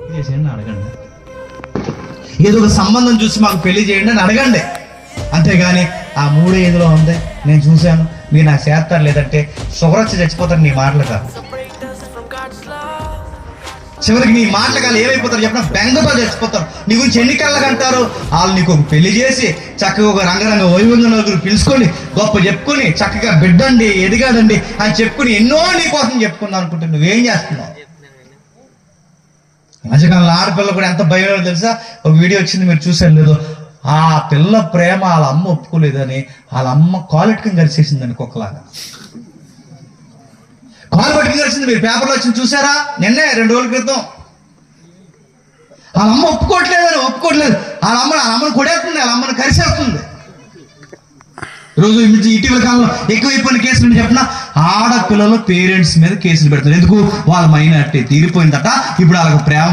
చేసేయండి అడగండి, ఏదో ఒక సంబంధం చూసి మాకు పెళ్లి చేయండి అని అడగండి. అంతేగాని ఆ 3-5లో ఉంది నేను చూశాను మీరు నాకు చేస్తారు లేదంటే షుగర్ వచ్చి చచ్చిపోతారు నీ మాటలు కాదు. చివరికి నీ మాటలు కాదు ఏమైపోతారు చెప్పిన బెంగతో చచ్చిపోతారు. నీ గురించి ఎన్ని కళ్ళకి అంటారు. వాళ్ళు నీకు ఒక పెళ్లి చేసి చక్కగా ఒక రంగరంగ వైభవంగా నలుగురు పిలుచుకొని గొప్ప చెప్పుకొని చక్కగా బిడ్డండి ఎదిగాడండి అని చెప్పుకుని ఎన్నో నీ కోసం చెప్పుకుందాం అనుకుంటే నువ్వేం చేస్తున్నావు? మధ్యకాలంలో ఆడపిల్ల కూడా ఎంత భయం తెలుసా? ఒక వీడియో వచ్చింది మీరు చూసారు లేదో, ఆ పిల్ల ప్రేమ వాళ్ళ అమ్మ ఒప్పుకోలేదని వాళ్ళ అమ్మ కాలు ఎట్టుకుని కలిసేసిందని కుక్కలాగా కాలు పట్టుకుని కలిసింది. మీరు పేపర్లో వచ్చింది చూసారా? నిన్నే 2 రోజుల క్రితం. వాళ్ళ అమ్మ ఒప్పుకోవట్లేదు. వాళ్ళ అమ్మను కొడేస్తుంది, వాళ్ళ అమ్మను కరిసేస్తుంది. ఈరోజు ఇటీవల కాలంలో ఎక్కువైపోయిన కేసులు చెప్పిన ఆడపిల్లలు పేరెంట్స్ మీద కేసులు పెడుతున్నారు. ఎందుకు? వాళ్ళ మైనారిటీ తీరిపోయిందట. ఇప్పుడు వాళ్ళకి ప్రేమ